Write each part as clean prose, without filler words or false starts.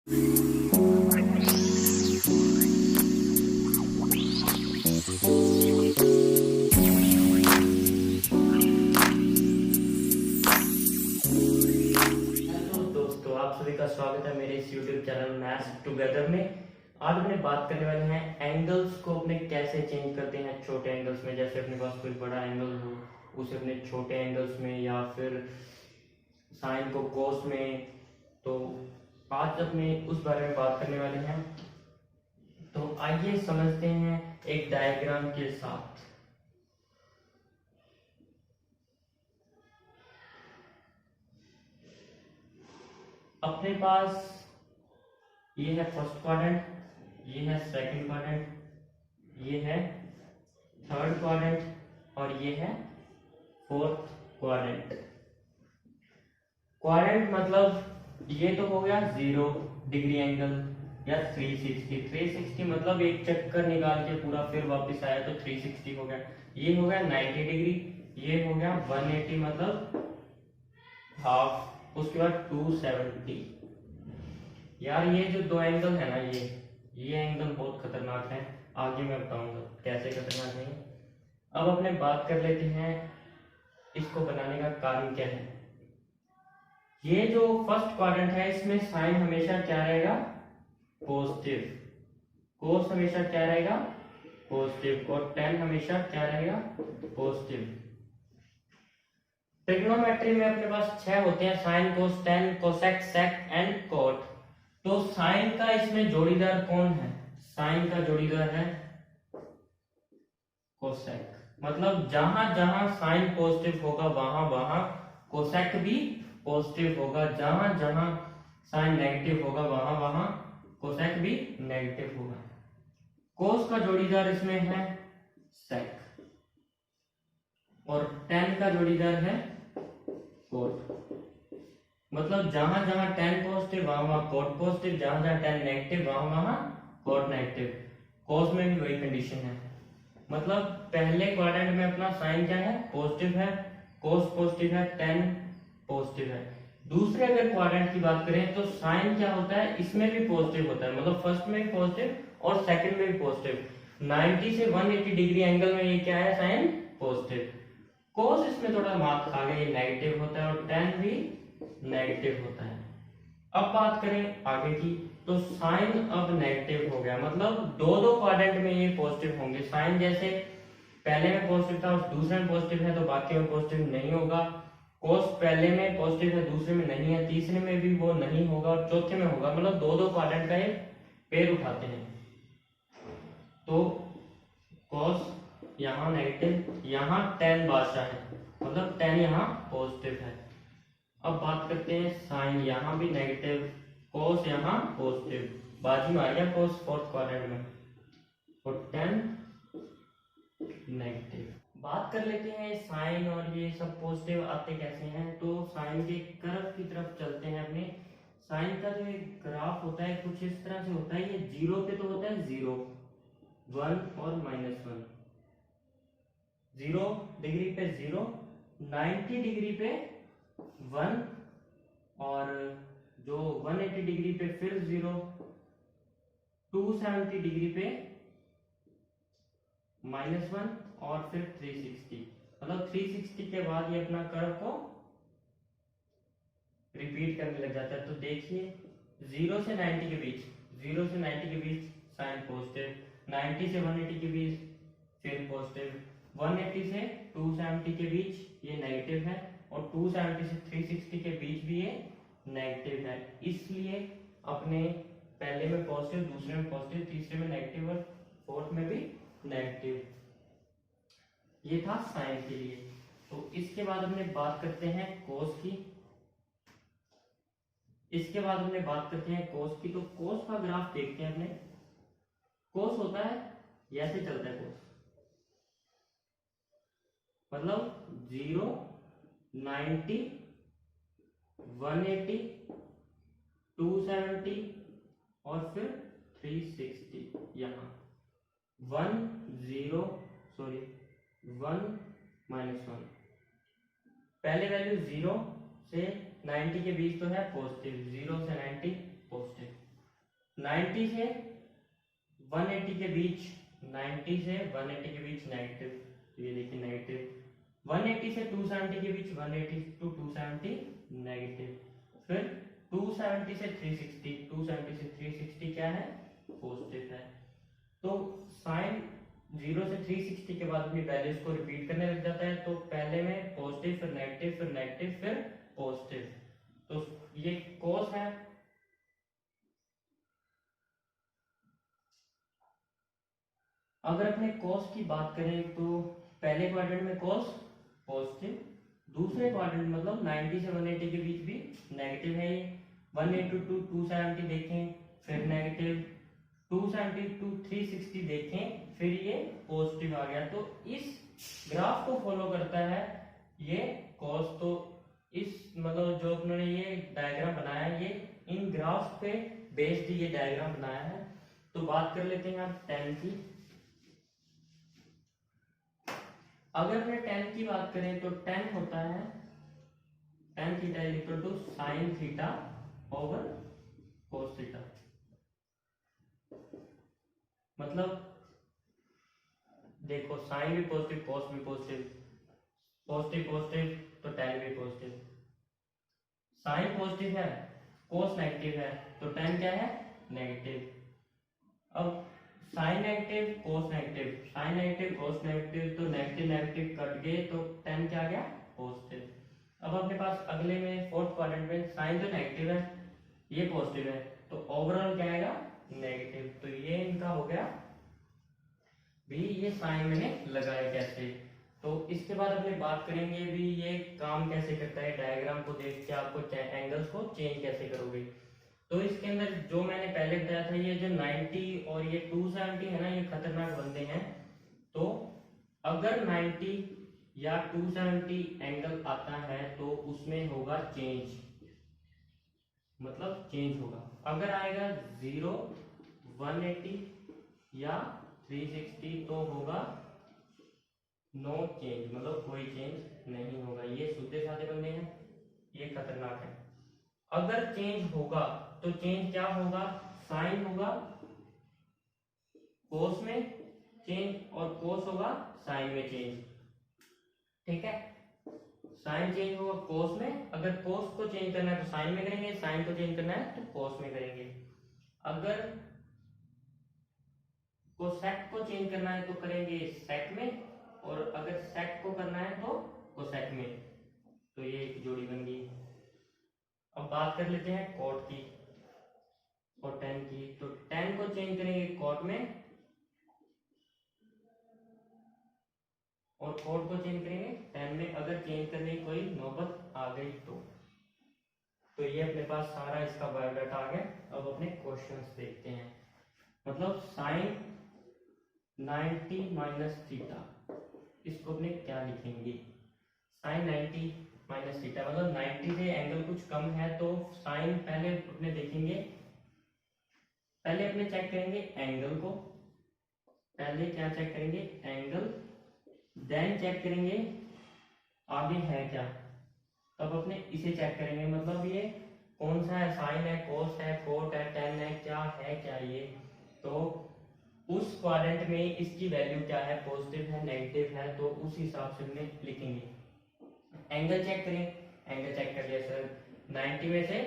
दोस्तों, आप सभी का स्वागत है मेरे इस YouTube चैनल मैथ्स टुगेदर में। आज अपने बात करने वाले हैं एंगल्स को अपने कैसे चेंज करते हैं छोटे एंगल्स में। जैसे अपने पास कोई बड़ा एंगल हो उसे अपने छोटे एंगल्स में, या फिर साइन को कोस में। तो आज अपने उस बारे में बात करने वाले हैं। तो आइए समझते हैं एक डायग्राम के साथ। अपने पास ये है फर्स्ट क्वाड्रेंट, ये है सेकंड क्वाड्रेंट, ये है थर्ड क्वाड्रेंट और ये है फोर्थ क्वाड्रेंट। क्वाड्रेंट मतलब ये तो हो गया 0 डिग्री एंगल या 360 मतलब एक चक्कर निकाल के पूरा फिर वापस आया तो 360 हो गया। ये हो गया 90 डिग्री, ये हो गया 180 मतलब हाफ, उसके बाद 270। यार ये जो दो एंगल है ना, ये एंगल बहुत खतरनाक है। आगे मैं बताऊंगा कैसे खतरनाक है। अब अपने बात कर लेते हैं इसको बनाने का कारण क्या है। ये जो फर्स्ट क्वाड्रेंट है इसमें साइन हमेशा क्या रहेगा, पॉजिटिव। कोस हमेशा क्या रहेगा, पॉजिटिव। और टेन हमेशा क्या रहेगा, पॉजिटिव। ट्रिग्नोमेट्री में अपने पास 6 होते हैं, sine, cos, tan, cosec, sec and cot. तो साइन का इसमें जोड़ीदार कौन है, साइन का जोड़ीदार है कोसेक। मतलब जहां जहां साइन पॉजिटिव होगा वहां वहां कोसेक भी पॉजिटिव होगा, जहां जहां साइन नेगेटिव होगा वहां वहां कोसेक भी नेगेटिव होगा। कोस का जोड़ीदार इसमें है सेक और टेन का जोड़ीदार है कोट। मतलब जहां जहां टेन पॉजिटिव वहां वहां कोट पॉजिटिव, जहां जहां टेन नेगेटिव वहां वहां कोट नेगेटिव। कोस में भी वही कंडीशन है। मतलब पहले क्वाड्रेंट में अपना साइन क्या है, पॉजिटिव है, कोस पॉजिटिव है, टेन पॉजिटिव है। दूसरे अगर क्वाड्रेंट की बात करें तो साइन क्या होता है, इसमें भी पॉजिटिव होता है। मतलब फर्स्ट में भी पॉजिटिव और सेकंड में भी पॉजिटिव। 90 से 180 डिग्री एंगल में ये क्या है, साइन पॉजिटिव। कोस इसमें थोड़ा मार्क खा गया, ये नेगेटिव होता है और टेन भी नेगेटिव होता है। अब बात करें आगे की, तो साइन अब नेगेटिव हो गया। मतलब दो दो क्वाड्रेंट में ये पॉजिटिव होंगे। साइन जैसे पहले में पॉजिटिव था और दूसरे में पॉजिटिव है तो बाकी में पॉजिटिव नहीं होगा। कोस पहले में पॉजिटिव है दूसरे में नहीं है, तीसरे में भी वो नहीं होगा और चौथे में होगा। मतलब दो दो क्वाड्रेंट का ये पेड़ उठाते हैं। तो कॉस यहाँ नेगेटिव, यहाँ टेन बादशाह है, मतलब टेन यहाँ पॉजिटिव है। अब बात करते हैं साइन, यहाँ भी नेगेटिव, कोस यहाँ पॉजिटिव, बाजी मार गया कोस फोर्थ क्वाड्रेंट में, और टेन नेगेटिव। बात कर लेते हैं साइन और ये सब पॉजिटिव आते कैसे हैं। तो साइन के कर्व की तरफ चलते हैं अपने। साइन का जो एक ग्राफ होता है कुछ इस तरह से होता है। ये जीरो पे तो होता है 0, 1 और -1। 0 डिग्री पे 0, 90 डिग्री पे 1, और जो 180 डिग्री पे फिर 0, 270 डिग्री पे -1 और फिर 360। मतलब 360 के बाद ये अपना कर्व को रिपीट करने लग जाता है। तो देखिए 0 से 90 के बीच, 0 से 90 के बीच साइन पॉजिटिव, 90 से 180 के बीच फिर पॉजिटिव, 180 से 270 के बीच ये नेगेटिव है, और 270 से 360 के बीच भी ये नेगेटिव है। इसलिए अपने पहले में पॉजिटिव, दूसरे में पॉजिटिव, तीसरे में नेगेटिव और फोर्थ में भी नेगेटिव। ये था साइन के लिए। तो इसके बाद हमने बात करते हैं कोस की। इसके बाद हमने बात करते हैं कोस की। तो कोस का ग्राफ देखते हैं अपने। कोस होता है, ऐसे चलता है कोस, मतलब 0, 90, 180, 270 और फिर 360। यहाँ 1 0 सॉरी 1 -1। पहले वैल्यू 0 से 90 के बीच तो है पॉजिटिव, 0 से 90 पॉजिटिव। 90 से 180 के बीच, 90 से 180 के बीच नेगेटिव, तो ये देखिए नेगेटिव। 180 से 270 के बीच, 180 टू 270 नेगेटिव। फिर 270 से 360, 270 से 360 क्या है, पॉजिटिव है। तो साइन 0 से 360 के बाद अपनी वैल्यूज को रिपीट करने लग जाता है। तो पहले में पॉजिटिव, फिर नेगेटिव, फिर नेगेटिव, फिर पॉजिटिव। तो ये कॉस है। अगर अपने कॉस की बात करें तो पहले क्वाड्रेंट में कॉस पॉजिटिव, दूसरे क्वाड्रेंट मतलब 90 से 180 के बीच भी नेगेटिव है ये। 180 टू 270 देखें, फिर नेगेटिव। 270 टू 360 देखें, फिर ये पॉजिटिव आ गया। तो इस ग्राफ को फॉलो करता है ये कॉस। तो इस मतलब जो उन्होंने ये डायग्राम बनाया है, ये इन ग्राफ पे बेस्ड ये डायग्राम बनाया है। तो बात कर लेते हैं आप tan की। अगर हमने tan की बात करें तो tan होता है tan theta is equal to sine theta over cos theta. मतलब देखो साइन भी पॉजिटिव, कॉस भी पॉजिटिव, पॉजिटिव पॉजिटिव तो tan भी पॉजिटिव। साइन पॉजिटिव है, कॉस नेगेटिव है, तो tan क्या है, नेगेटिव। अब sine negative, cos negative, sine negative, cos negative, तो नेगेटिव नेगेटिव कट गए, तो tan क्या आ गया, पॉजिटिव। अब अपने पास अगले में फोर्थ क्वाड्रेंट में साइन तो नेगेटिव है, ये पॉजिटिव है, तो ओवरऑल क्या आएगा, नेगेटिव। तो ये इनका हो गया भी, ये साइन मैंने लगाया कैसे। तो इसके बाद अपने बात करेंगे भी ये काम कैसे करता है, डायग्राम को देख के आपको एंगल्स को चेंज कैसे करोगे। तो इसके अंदर जो मैंने पहले बताया था, ये जो 90 और ये 270 है ना, ये खतरनाक बंदे हैं। तो अगर 90 या 270 एंगल आता है तो उसमें होगा चेंज, मतलब चेंज होगा। अगर आएगा 0, 180 या 360 तो होगा नो चेंज, मतलब कोई चेंज नहीं होगा। ये सीधे साधे बंदे हैं, ये खतरनाक है। अगर चेंज होगा तो चेंज क्या होगा, साइन होगा कोस में चेंज और कोस होगा साइन में चेंज। ठीक है, साइन चेंज होगा कोस में, अगर कोस को चेंज करना है तो साइन में करेंगे, साइन को चेंज करना है तो कोस में करेंगे। अगर कोसेक को चेंज करना है तो करेंगे सेक में, और अगर सेक को करना है तो कोसेक में। तो ये एक जोड़ी बन गई। अब बात कर लेते हैं कॉट की और tan की। तो tan को चेंज करेंगे कॉट में, और कॉट को चेंज करेंगे tan में, अगर चेंज करने की कोई नौबत आ गई तो ये अपने पास सारा इसका बायोडाटा आ गया। अब अपने क्वेश्चंस देखते हैं। मतलब साइन 90 माइनस थीटा, इसको अपने क्या लिखेंगे, साइन 90 माइनस थीटा मतलब 90 से एंगल कुछ कम है तो साइन पहले अपने देखेंगे, पहले अपने चेक करेंगे एंगल को, पहले क्या चेक करेंगे एंगल, देन चेक करेंगे आगे है क्या, तब अपने इसे चेक करेंगे। मतलब ये कौन सा है, साइन है, कोस है, कोट है, टेन है, क्या है क्या ये। तो उस क्वाड्रेंट में इसकी वैल्यू क्या है, पॉजिटिव है, नेगेटिव है, तो उस हिसाब से हमने लिखेंगे। एंगल चेक करें, एंगल चेक कर लिया सर, 90 में से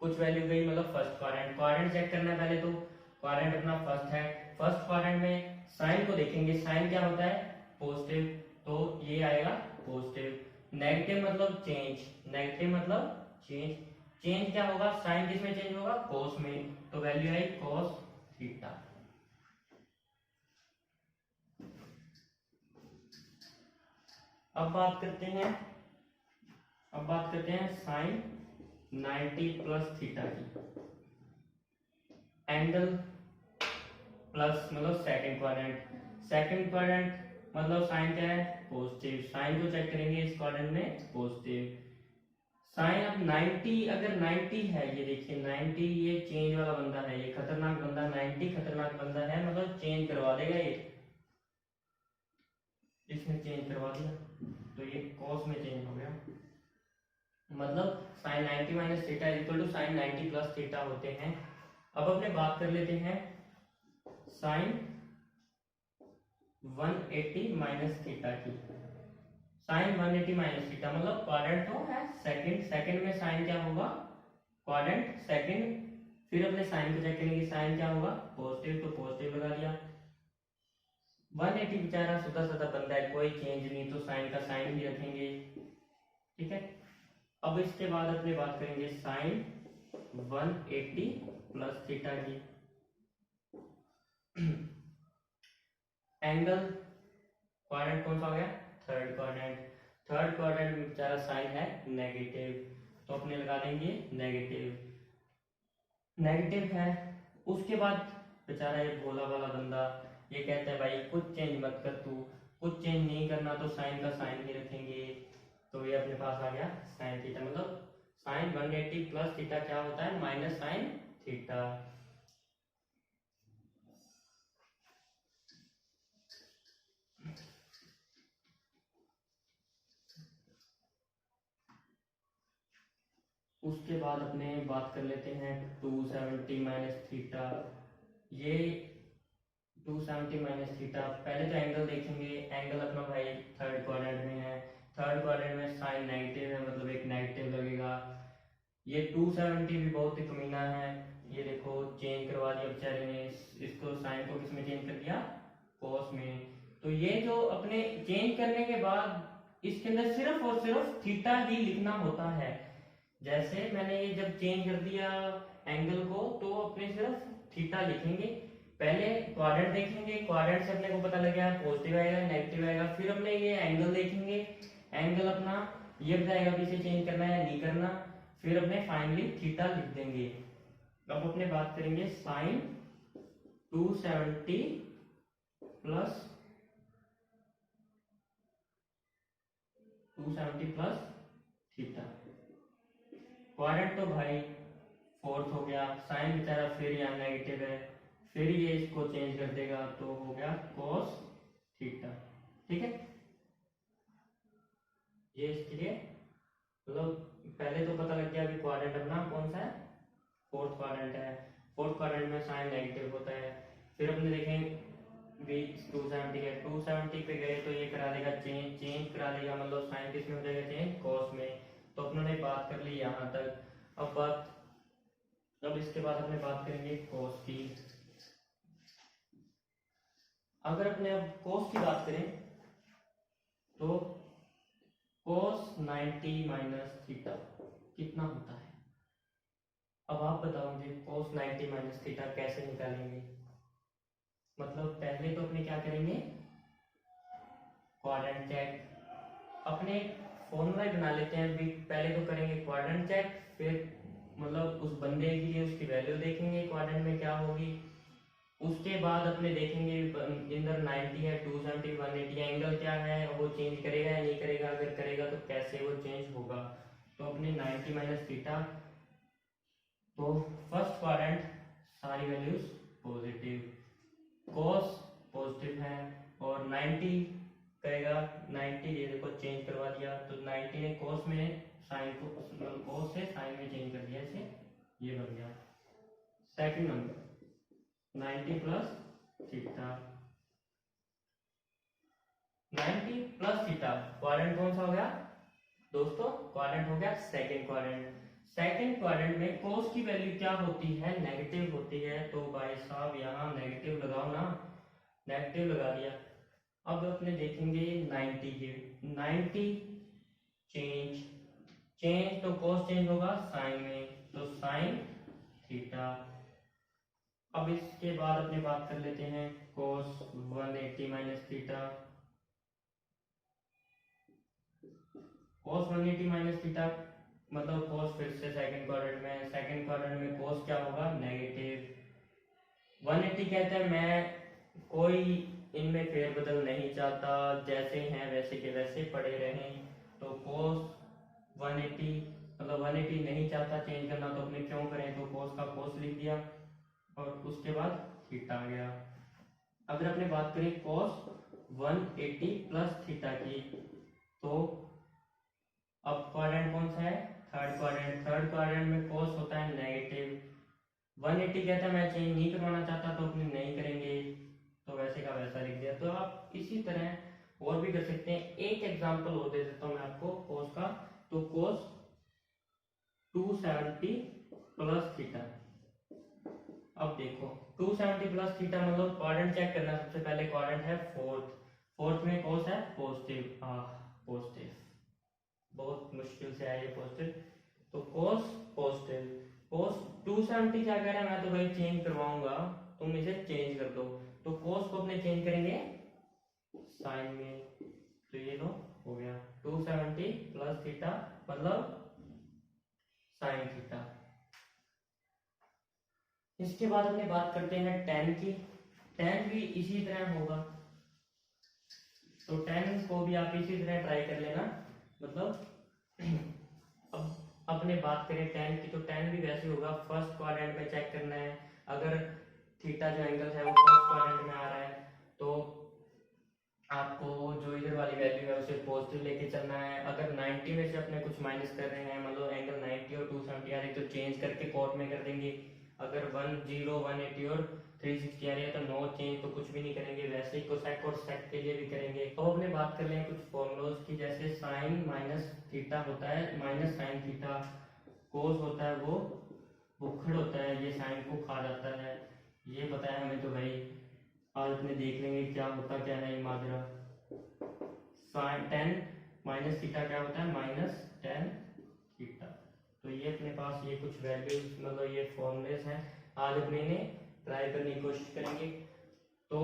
कुछ वैल्यू गई, मतलब फर्स्ट क्वाड्रेंट, क्वाड्रेंट चेक करना है पहले। तो क्वाड्रेंट अपना फर्स्ट है, फर्स्ट क्वाड्रेंट में साइन को देखेंगे, साइन क्या होता है, पॉजिटिव, तो ये आएगा पॉजिटिव। नेगेटिव मतलब चेंज, नेगेटिव मतलब चेंज, चेंज क्या होगा, साइन किस में चेंज होगा, कोस में, तो वैल्यू आई कोस थीटा। अब बात करते हैं साइन 90 प्लस थीटा की। एंगल प्लस मतलब सेकंड क्वाड्रेंट मतलब साइन क्या है, पॉजिटिव, साइन को चेक करेंगे इस क्वाड्रेंट में पॉजिटिव। साइन अब 90, अगर 90 है, ये देखिए 90, ये चेंज वाला बंदा है, ये खतरनाक बंदा, 90 खतरनाक बंदा है, मतलब चेंज करवा देगा ये, इसने चेंज करवा दिया, तो ये कॉस में चेंज हो गया। मतलब sine 90 minus theta equal to sine 90 plus theta होते हैं। अब अपने बात कर लेते हैं साइन 180 माइनस थीटा की। साइन 180 माइनस थीटा मतलब क्वाड्रेंट तो है सेकंड, सेकंड में साइन क्या होगा, क्वाड्रेंट सेकंड। फिर अपने साइन को चेक करेंगे, साइन क्या होगा पॉजिटिव, तो पॉजिटिव लगा दिया। 180 बेचारा सीधा साधा बंदा है, कोई चेंज नहीं, तो साइन का साइन भी रखेंगे, ठीक है। अब इसके बाद अपने बात करेंगे साइन 180 प्लस थीटा की। एंगल क्वाड्रेंट कौन सा हो गया, थर्ड क्वाड्रेंट। थर्ड क्वाड्रेंट में बेचारा साइन है नेगेटिव, तो अपने लगा देंगे नेगेटिव, नेगेटिव है। उसके बाद बेचारा ये भोला वाला बंदा ये कहता है भाई कुछ चेंज मत कर, तू कुछ चेंज नहीं करना तो साइन का साइन ही रखेंगे, तो ये अपने पास आ गया साइन थीटा। मतलब साइन 180 प्लस थीटा क्या होता है, माइनस साइन थीटा। उसके बाद अपने बात कर लेते हैं 270 माइनस थीटा। ये 270 माइनस थीटा, पहले तो एंगल देखेंगे। एंगल अपना भाई थर्ड क्वाड्रेंट में है, थर्ड क्वाड्रेंट में साइन नेगेटिव है, मतलब एक नेगेटिव लगेगा। ये 270 भी बहुत ही कमीना है, ये देखो चेंज करवा दिया बेचारे ने, इसको साइन को किसमें चेंज कर दिया, कॉस में। तो ये जो अपने चेंज करने के बाद इसके अंदर सिर्फ और सिर्फ थीटा ही लिखना होता है। जैसे मैंने ये जब चेंज कर दिया एंगल को, तो अपने सिर्फ थीटा लिखेंगे। पहले क्वाड्रेंट देखेंगे, क्वाड्रेंट से अपने को पता लग गया पॉजिटिव आएगा नेगेटिव आएगा, फिर अपने ये एंगल देखेंगे, एंगल अपना ये बताएगा भी इसे चेंज करना है नहीं करना, फिर अपने फाइनली थीटा लिख देंगे। अब अपने बात करेंगे sine 270 plus 270 plus theta. Quadrant तो भाई फोर्थ हो गया, साइन बेचारा फिर यहाँ नेगेटिव है, फिर ये इसको चेंज कर देगा तो हो गया cos थीटा, ठीक है। ये इसके लिए मतलब पहले तो पता लग गया कि क्वाड्रेंट अपना कौन सा है, फोर्थ क्वाड्रेंट है। फोर्थ क्वाड्रेंट में साइन नेगेटिव होता है। फिर अपने देखें भी 270 है, 270 पे गए तो ये करा देगा चेंज, चेंज करा देगा मतलब साइन किस में हो जाएगा चेंज, cos में। तो अपने बात कर ली यहाँ तक। अब इसके बाद अपने बात करेंगे cos की। अगर अपने अब cos की बात करें तो cos 90 माइनस थीटा कितना होता है। अब आप बताओ मुझे cos 90 माइनस थीटा कैसे निकालेंगे। मतलब पहले तो अपने क्या करेंगे, क्वाड्रेंट चेक, अपने फॉर्मूला ही बना लेते हैं अभी। पहले तो करेंगे क्वाड्रेंट चेक, फिर मतलब उस बंदे के लिए उसकी वैल्यू देखेंगे क्वाड्रेंट में क्या होगी। उसके बाद अपने देखेंगे इधर 90 है, 270 180 एंगल क्या है, वो चेंज करेगा या नहीं करेगा, अगर करेगा तो कैसे वो चेंज होगा। तो अपने 90 माइनस थीटा, तो फर्स्ट क्वाड्रेंट सारी वैल्यूज पॉजिटिव, cos पॉजिटिव है और 90 करेगा 90, ये देखो चेंज करवा दिया तो 90 ने cos में साइन को cos से साइन में चेंज कर दिया, इसे ये बन गया। Second number 90 plus theta, 90 plus theta quadrant कौन सा हो गया दोस्तों, क्वाड्रेंट हो गया सेकंड क्वाड्रेंट। सेकंड क्वाड्रेंट में cos की वैल्यू क्या होती है, नेगेटिव होती है, तो भाई साहब यहाँ नेगेटिव लगाओ ना, नेगेटिव लगा दिया। अब अपने देखेंगे 90 के, 90 चेंज, चेंज तो cos चेंज होगा साइन में, तो साइन थीटा। अब इसके बाद अपने बात कर लेते हैं cos 180 minus theta. cos 180 minus theta मतलब cos फिर से सेकंड क्वाड्रेंट में, सेकंड क्वाड्रेंट में cos क्या होगा नेगेटिव। 180 कहते हैं मैं कोई इनमें फेरबदल नहीं चाहता, जैसे हैं वैसे के वैसे पड़े रहें, तो cos 180 मतलब 180 नहीं चाहता चेंज करना, तो अपने क्यों करें, तो cos का cos लिख दिया और उसके बाद थीटा आ गया। अगर अपने बात करें cos 180 प्लस थीटा की, तो अब क्वाड्रेंट कौन सा है, थर्ड क्वाड्रेंट। थर्ड क्वाड्रेंट में cos होता है नेगेटिव, 180 कहता है मैं चेंज नहीं करवाना चाहता तो अपने नहीं करेंगे, तो वैसे का वैसा लिख दिया। तो आप इसी तरह और भी कर सकते हैं। एक एग्जांपल और दे देता हूँ मैं आपको कोस का। तो कोस 270 प्लस थीटा। अब देखो 270 प्लस थीटा मतलब क्वाड्रेंट चेक करना है। सबसे पहले क्वाड्रेंट है फोर्थ, फोर्थ में कोस है पॉजिटिव, पॉजिटिव, बहुत मुश्किल से आया ये पॉजिटिव। तो कोस पॉजिटिव, कोस 270 क्या कह रहा है, मैं तो भाई चेंज करवाऊंगा, तुम इसे चेंज कर दो। तो कोस को अपने चेंज करेंगे साइन में, तो ये लो हो गया 270 प्लस थीटा मतलब साइन थीटा। इसके बाद अपने बात करते हैं tan की। tan भी इसी तरह होगा, तो tan को भी आप इसी तरह ट्राई कर लेना। मतलब अब अपने बात करें tan की, तो tan भी वैसे होगा, फर्स्ट क्वाड्रेंट में चेक करना है। अगर थीटा जो एंगल है वो फर्स्ट क्वाड्रेंट में आ रहा है तो आपको जो इधर वाली वैल्यू है उसे पॉजिटिव लेके चलना है। अगर 90 में से अपने कुछ माइनस कर रहे हैं, मतलब एंगल 90 और 270 आ रही है तो चेंज करके कॉट में कर देंगे। अगर 10 180 और 360 आ रही है तो नो चेंज, तो कुछ भी नहीं करेंगे। वैसे ही कोसेक और सेक के लिए भी करेंगे। तो अपने बात कर लें कुछ फॉर्मूलोज की, जैसे साइन माइनस थीटा होता है माइनस साइन थीटा, कोस होता है वो बुखड़ होता है, ये साइन को खा जाता है। ये पता है हमें, तो भाई आज अपने देख लेंगे क्या होता क्या है ये माजरा। साइन टेन माइनस थीटा क्या होता है, माइनस टेन थीटा। तो ये अपने पास ये कुछ वैल्यूज मतलब ये फॉर्मूलेस हैं, आज अपने इन्हें ट्राई करने की कोशिश करेंगे। तो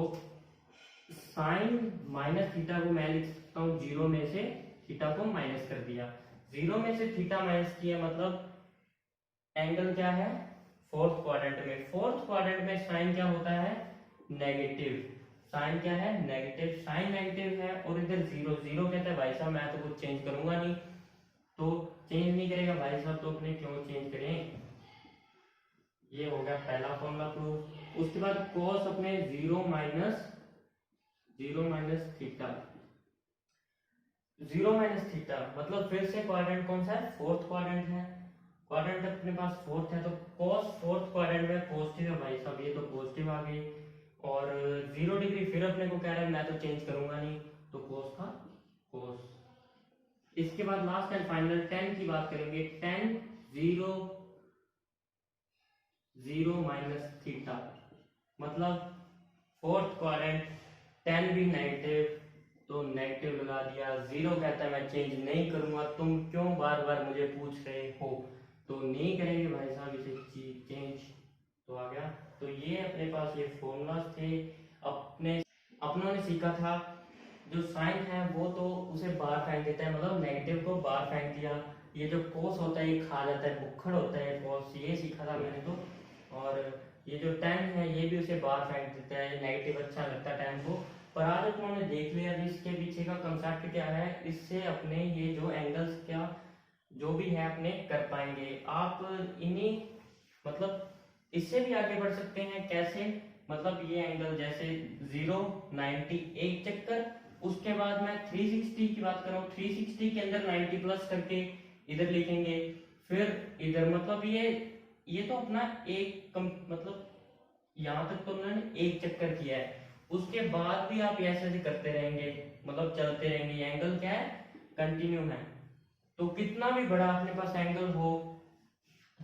साइन माइनस थीटा को मैं लिख सकता हूँ जीरो में से थीटा को माइनस कर दिया, जीरो में से थीटा माइनस किया मतलब एंगल क्या है फोर्थ क्वाड्रेंट में। फोर्थ क्वाड्रेंट में साइन क्या होता है, नेगेटिव। साइन क्या है, नेगेटिव, साइन नेगेटिव है। और इधर जीरो, जीरो कहता है भाई साहब मैं तो कुछ चेंज करूंगा नहीं, तो चेंज नहीं करेगा भाई साहब तो अपने क्यों चेंज करें। ये हो गया पहला फॉर्मूला प्रूफ। उसके बाद cos अपने zero minus theta, zero minus theta मतलब फिर से क्वाड्रेंट कौन सा है, फोर्थ क्वाड्रेंट है। क्वाड्रेंट अपने पास फोर्थ है तो cos फोर्थ क्वाड्रेंट में पॉजिटिव है भाई साहब, ये तो पॉजिटिव आ गई। और 0 डिग्री फिर अपने को कह रहा है मैं तो चेंज करूंगा नहीं, तो cos का cos। इसके बाद लास्ट एंड फाइनल tan की बात करेंगे। tan zero zero minus theta मतलब फोर्थ क्वाड्रेंट, tan भी नेगेटिव तो नेगेटिव लगा दिया। जीरो कहता है मैं चेंज नहीं करूंगा, तुम क्यों बार बार मुझे पूछ रहे हो, तो नहीं करेंगे भाई साहब इसे चेंज, तो आ गया। तो ये अपने पास ये फॉर्मूलाज थे। अपने अपनों ने सीखा था जो साइन है वो तो उसे बाहर फेंक देता है, मतलब नेगेटिव को बाहर फेंक दिया। ये जो कोस होता है ये खा जाता है, बुक्खड़ होता है कोस, ये सीखा था मैंने तो। और ये जो tan है ये भी उसे बाहर फेंक देता है, नेगेटिव अच्छा लगता है tan को। पर आज उन्होंने देख लिया अभी इसके पीछे का कंसेप्ट क्या है, इससे अपने ये जो एंगल्स क्या जो भी है अपने कर पाएंगे। आप इन्हीं मतलब इससे भी आगे बढ़ सकते हैं कैसे, मतलब ये एंगल जैसे 0 90 एक चक्कर, उसके बाद मैं 360 की बात करूं 360 के अंदर 90 प्लस करके इधर लिखेंगे, फिर इधर मतलब ये तो अपना मतलब यहाँ तक तो उन्होंने एक चक्कर किया है। उसके बाद भी आप ऐसे ऐसे करते रहेंगे, मतलब चलते रहेंगे, एंगल क्या है कंटिन्यू है। तो कितना भी बड़ा अपने पास एंगल हो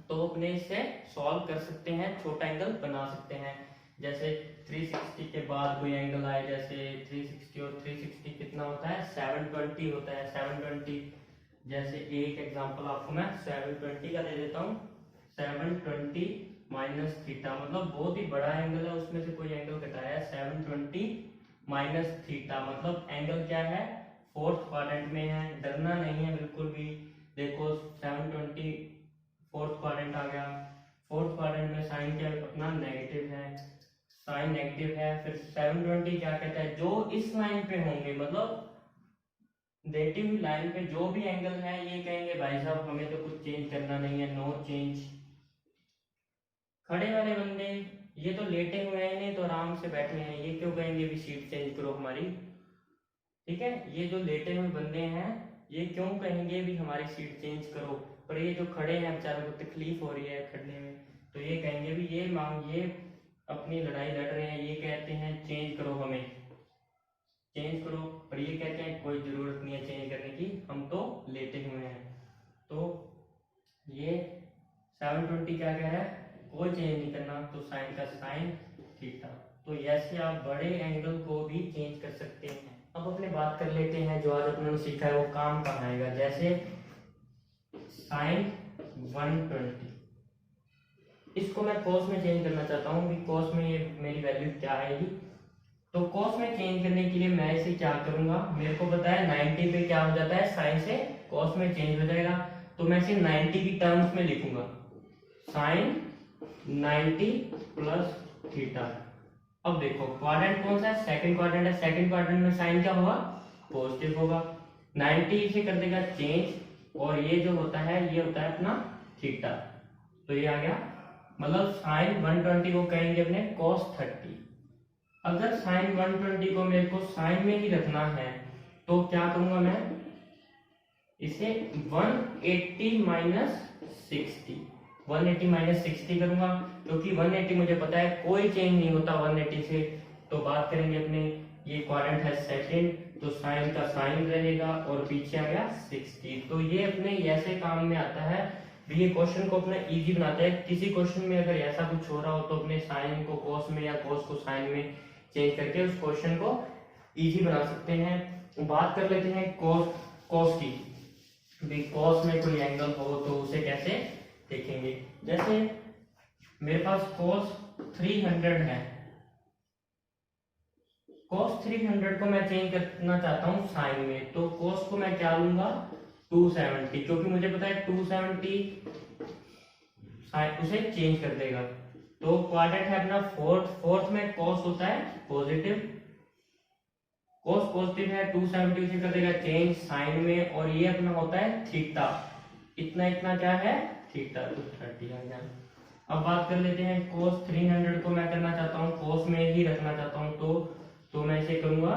तो अपने इसे सॉल्व कर सकते हैं, छोटा एंगल बना सकते हैं। जैसे 360 के बाद कोई एंगल आए, जैसे 360 और 360 कितना होता है 720 होता है 720। जैसे एक एग्जांपल आपको मैं 720 का दे देता हूँ। 720 माइनस थीटा मतलब बहुत ही बड़ा एंगल है, उसमें से कोई एंगल घटाया है 720 माइनस थीटा मतलब एंगल क्या है फोर्थ क्वाड्रेंट में है। डरना नहीं है बिल्कुल भी। देखो 720 फोर्थ क्वाड्रेंट आ गया, फोर्थ क्वाड्रेंट में साइन क्या अपना नेगेटिव है, साइन नेगेटिव है। फिर 720 क्या कहता है जो इस लाइन पे होंगे, मतलब देती हुई लाइन पे जो भी एंगल है ये कहेंगे भाई साहब हमें तो कुछ चेंज करना नहीं है, नो चेंज। खड़े वाले बंदे ये तो लेटे हुए हैं, नहीं तो आराम से बैठे हैं, ये क्यों कहेंगे भी सीट चेंज करो हमारी, ठीक है। ये जो लेटे हुए बंदे हैं ये क्यों कहेंगे भी हमारी सीट चेंज करो, पर ये जो खड़े हैं बेचारों को तकलीफ हो रही है खड़ने में, तो ये कहेंगे भी ये अपनी लड़ाई लड़ रहे हैं, ये कहते हैं चेंज करो, हमें चेंज करो, और ये कहते हैं कोई जरूरत नहीं है चेंज करने की, हम तो लेटे हुए हैं। तो ये 720 क्या कह रहा है, कोई चेंज नहीं करना, तो साइन का साइन थीटा। तो ऐसे आप बड़े एंगल को भी चेंज कर सकते हैं। अब अपने बात कर लेते हैं जो आज अपने सीखा है वो काम कहाँ आएगा। जैसे साइन 120, इसको मैं कॉस में चेंज करना चाहता हूँ कि कॉस में ये मेरी वैल्यू क्या आएगी। तो कॉस में चेंज करने के लिए मैं इसे क्या करूंगा, मेरे को पता है 90 पे क्या हो जाता है, साइन से कॉस में चेंज हो जाएगा। तो मैं इसे 90 की टर्म्स में लिखूंगा, साइन 90 प्लस थीटा। अब देखो क्वाड्रेंट कौन सा है, सेकंड क्वाड्रेंट है, सेकंड क्वाड्रेंट में साइन क्या होगा, पॉजिटिव होगा। 90 इसे कर देगा चेंज, और ये जो होता है ये होता है अपना थीटा। तो ये आ गया, मतलब साइन 120 को कहेंगे अपने cos 30। अगर साइन 120 को मेरे को साइन में ही रखना है तो क्या करूंगा मैं, इसे 180 माइनस 60, 180 माइनस 60 करूंगा, क्योंकि 180 मुझे पता है कोई चेंज नहीं होता 180 से। तो बात करेंगे अपने, ये क्वाड्रेंट है सेकंड, तो साइन का साइन रहेगा और पीछे आ गया 60। तो ये अपने ऐसे काम में आता है भी, ये क्वेश्चन को अपना इजी बनाता है। किसी क्वेश्चन में अगर ऐसा कुछ हो रहा हो तो अपने साइन को कॉस में या कॉस को साइन में चेंज करके उस क्वेश्चन को इजी बना सकते हैं। बात कर लेते हैं कॉस की, भी कॉस में कोई एंगल हो तो उसे कैसे देखेंगे। जैसे मेरे पास cos 300 है, cos 300 को मैं चेंज करना चाहता हूँ साइन में, तो cos को मैं क्या लूंगा 270, क्योंकि मुझे पता है 270 उसे चेंज कर देगा। तो क्वाड्रेंट है अपना फोर्थ में cos होता है पॉजिटिव, cos पॉजिटिव है, 270 उसे कर देगा चेंज साइन में, और ये अपना होता है थीटा, इतना इतना क्या है थीटा, तो 30 आ गया। अब बात कर लेते हैं cos 300 को मैं करना चाहता हूँ cos में ही रखना चाहता हूँ, तो मैं इसे करूंगा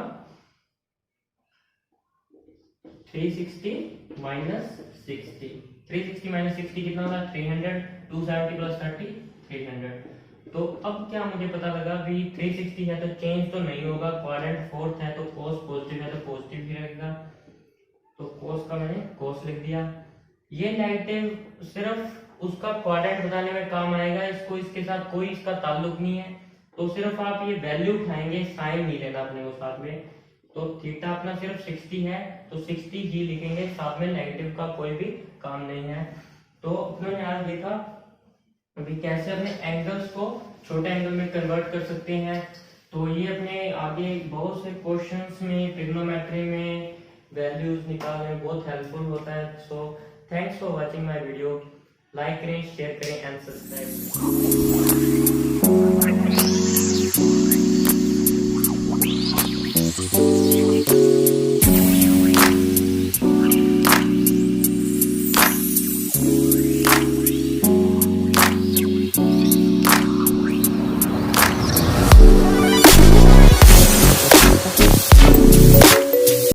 360 माइनस 60, 360 माइनस 60 कितना होगा 300, 270 प्लस 30 300। तो अब क्या मुझे पता लगा भी 360 है तो चेंज तो नहीं होगा, क्वाड्रेंट फोर्थ है तो cos पॉजिटिव है तो पॉजिटिव ही रहेगा, तो cos का मैंने cos लिख दिया। ये नेगेटिव सिर्फ उसका क्वाड्रेंट बताने में काम आएगा, इसको इसके साथ कोई इसका ताल्लुक नहीं है, तो सिर्फ आप ये वैल्यू उठाएंगे, साइन नहीं लेना अपने को साथ में। तो थीटा अपना सिर्फ 60 है तो 60 ही लिखेंगे, साथ में नेगेटिव का कोई भी काम नहीं है। तो अपने आज देखा अभी कैसे अपने एंगल्स को छोटे एंगल में कन्वर्ट कर सकते हैं। तो ये अपने आगे बहुत से क्वेश्चंस में ट्रिग्नोमेट्री में वैल्यूज निकालने में बहुत हेल्पफुल होता है। So thanks for watching my video, like करें, शेयर करें एंड सब्सक्राइब।